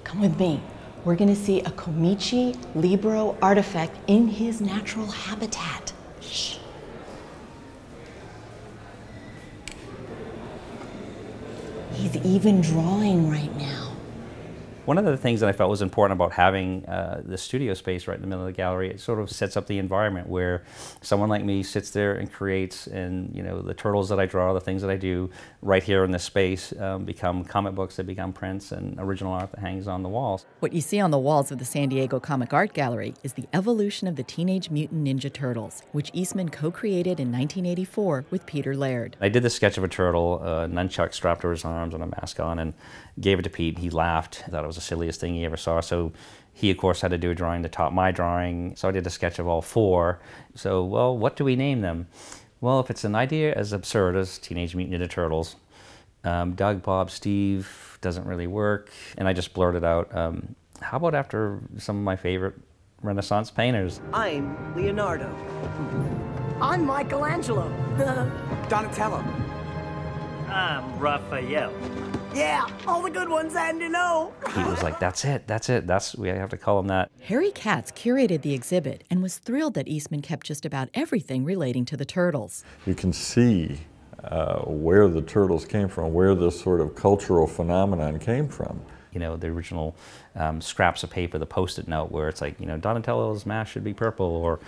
Come with me. We're gonna see a Komichi Libro artifact in his natural habitat. Shh. He's even drawing right now. One of the things that I felt was important about having the studio space right in the middle of the gallery, it sort of sets up the environment where someone like me sits there and creates, and the turtles that I draw, the things that I do right here in this space become comic books, that become prints and original art that hangs on the walls. What you see on the walls of the San Diego Comic Art Gallery is the evolution of the Teenage Mutant Ninja Turtles, which Eastman co-created in 1984 with Peter LAIRD. I did this sketch of a turtle, nunchuck strapped to his arms and a mask on, and gave it to Pete. He laughed, thought it was the silliest thing he ever saw. So he, of course, had to do a drawing to top my drawing. So I did a sketch of all four. So, well, what do we name them? Well, if it's an idea as absurd as Teenage Mutant Ninja Turtles, Doug, Bob, Steve doesn't really work. And I just blurted out, how about after some of my favorite Renaissance painters? I'm Leonardo. I'm Michelangelo. Donatello. I'm Raphael. Yeah, all the good ones, and He was like, that's it, we have to call him that. Harry Katz curated the exhibit and was thrilled that Eastman kept just about everything relating to the turtles. You can see where the turtles came from, where this sort of cultural phenomenon came from. The original scraps of paper, the Post-it note where it's like, Donatello's mask should be purple, or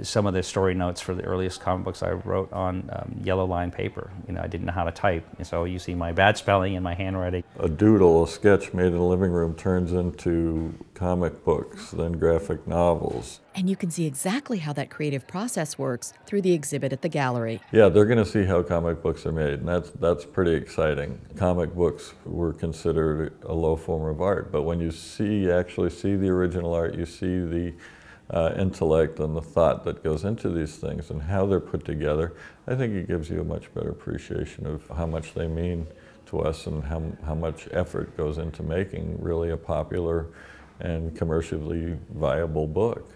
some of the story notes for the earliest comic books I wrote on yellow line paper. I didn't know how to type, and so you see my bad spelling and my handwriting. A doodle, a sketch made in a living room turns into comic books, then graphic novels. And you can see exactly how that creative process works through the exhibit at the gallery. Yeah, they're going to see how comic books are made, and that's pretty exciting. Comic books were considered a low form of art, but when you actually see the original art, you see the intellect and the thought that goes into these things and how they're put together. I think it gives you a much better appreciation of how much they mean to us and how much effort goes into making really a popular and commercially viable book.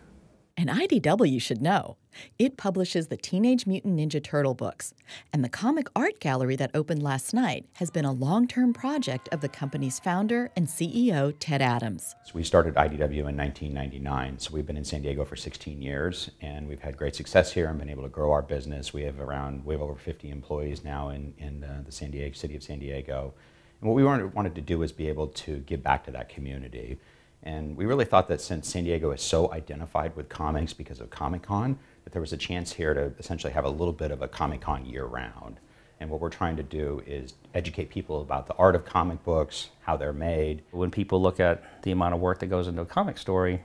And IDW should know. It publishes the Teenage Mutant Ninja Turtle books, and the Comic Art Gallery that opened last night has been a long-term project of the company's founder and CEO, Ted Adams. So we started IDW in 1999, so we've been in San Diego for 16 years, and we've had great success here and been able to grow our business. We have over 50 employees now in the city of San Diego. And what we wanted to do was be able to give back to that community. And we really thought that since San Diego is so identified with comics because of Comic-Con, that there was a chance here to essentially have a little bit of a Comic-Con year-round. And what we're trying to do is educate people about the art of comic books, how they're made. When people look at the amount of work that goes into a comic story,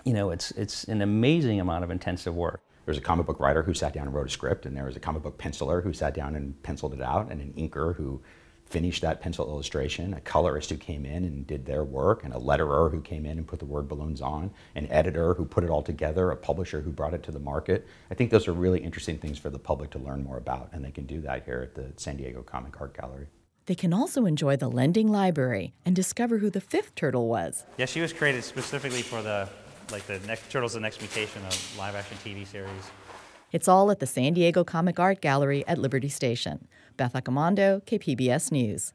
it's an amazing amount of intensive work. There's a comic book writer who sat down and wrote a script, and there was a comic book penciler who sat down and penciled it out, and an inker who finished that pencil illustration, a colorist who came in and did their work, and a letterer who came in and put the word balloons on, an editor who put it all together, a publisher who brought it to the market. I think those are really interesting things for the public to learn more about, and they can do that here at the San Diego Comic Art Gallery. They can also enjoy the lending library and discover who the fifth turtle was. Yeah, she was created specifically for the next Turtles: The Next Mutation, a live-action TV series. It's all at the San Diego Comic Art Gallery at Liberty Station. Beth Accomando, KPBS News.